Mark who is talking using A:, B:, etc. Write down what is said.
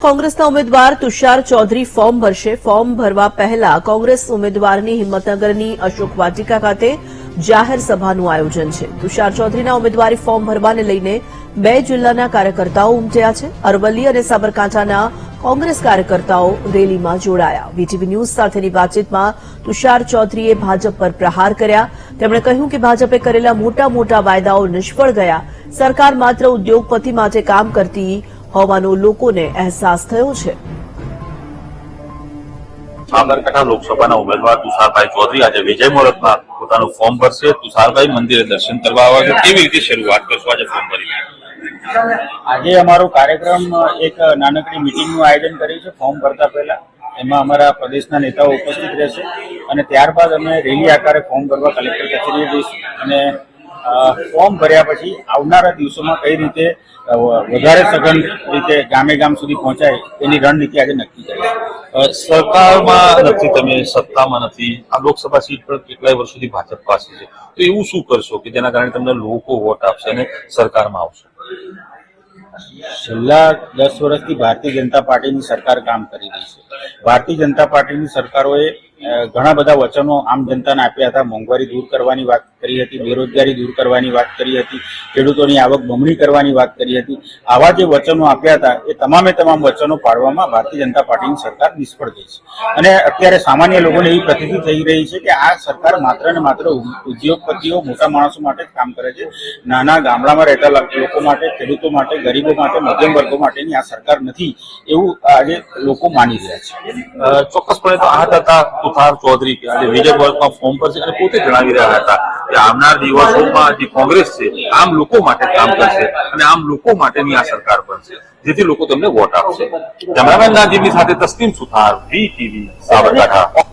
A: કોંગ્રેસના ઉમેદવાર તુષાર ચૌધરી ફોર્મ ભરશે. ફોર્મ ભરવા પહેલા કોંગ્રેસ ઉમેદવારની હિંમતનગરની અશોક વાટિકા ખાતે જાહેર સભાનું આયોજન છે. તુષાર ચૌધરીના ઉમેદવારી ફોર્મ ભરવાને લઈને 2 જિલ્લાના કાર્યકર્તાઓ ઉમટ્યા છે. અરવલ્લી અને સાબરકાંઠાના કોંગ્રેસ કાર્યકર્તાઓ રેલીમાં જોડાયા. વીટીવી ન્યૂઝ સાથેની વાતચીતમાં તુષાર ચૌધરીએ ભાજપ પર પ્રહાર કર્યા. તેમણે કહ્યું કે ભાજપે કરેલા મોટા મોટા વાયદાઓ નિષ્ફળ ગયા. સરકાર માત્ર ઉદ્યોગપતિ માટે કામ કરતી હોવાનો લોકોને અહેસાસ થયો છે.
B: સાબરકાંઠા લોકસભાના ઉમેદવાર તુષારભાઈ ચૌધરી આજે વિજય મુહૂર્તમાં પોતાનું ફોર્મ ભરશે. તુષારભાઈ મંદિરે દર્શન કરવા આવ્યા છે. કેવી રીતે શરૂઆત કરશો આજે ફોર્મ ભરીને?
C: આજે અમારો કાર્યક્રમ એક નાનકડી મીટિંગનું આયોજન કર્યું છે ફોર્મ ભરતા પહેલા. એમાં અમારા પ્રદેશના નેતાઓ ઉપસ્થિત રહેશે અને ત્યારબાદ અમે રેલી આકારે ફોર્મ ભરવા કલેક્ટર કચેરીએ જઈશું અને ફોર્મ ભર્યા પછી આવનારા દિવસોમાં કઈ રીતે વધારે સઘન રીતે ગામે ગામ સુધી પહોંચાય એની રણનીતિ આજે નક્કી કરીશું.
B: સરકારમાં નથી, તમે સત્તામાં નથી, આ લોકસભા સીટ પર કેટલાય વર્ષોથી ભાજપ પાસે છે, તો એવું શું કરશો કે જેના કારણે તમને લોકો વોટ આપશે અને સરકારમાં આવશે?
C: છેલ્લા 10 વર્ષથી ભારતીય જનતા પાર્ટીની સરકાર કામ કરી રહી છે. ભારતીય જનતા પાર્ટીની સરકારોએ ઘણા બધા વચનો આમ જનતાને આપ્યા હતા. મોંઘવારી દૂર કરવાની વાત કરી હતી, બેરોજગારી દૂર કરવાની વાત કરી હતી, ખેડૂતોની આવક બમણી કરવાની વાત કરી હતી. આવા જે વચનો આપ્યા હતા એ તમામે તમામ વચનો પાડવામાં ભારતીય જનતા પાર્ટીની સરકાર નિષ્ફળ ગઈ છે અને અત્યારે સામાન્ય લોકોને એવી પ્રતીતિ થઈ રહી છે કે આ સરકાર માત્ર ને માત્ર ઉદ્યોગપતિઓ, મોટા માણસો માટે જ કામ કરે છે. નાના ગામડામાં રહેતા લોકો માટે, ખેડૂતો માટે, ગરીબો માટે, મધ્યમ વર્ગો માટેની આ સરકાર નથી એવું આજે લોકો માની રહ્યા છે.
B: ચોક્કસપણે તો આ હતા તુષાર ચૌધરી કે આજે વિજય મુહૂર્તમાં ફોર્મ ભરશે અને પોતે જણાવી રહ્યા હતા કે આવનાર દિવસોમાં જે કોંગ્રેસ છે આમ લોકો માટે કામ કરશે અને આમ લોકો માટેની આ સરકાર બનશે જેથી લોકો તેમને વોટ આપશે. કેમેરામેન નાજીબની સાથે તસ્લીમ સુથાર, વીટીવી, સાબરકાંઠા.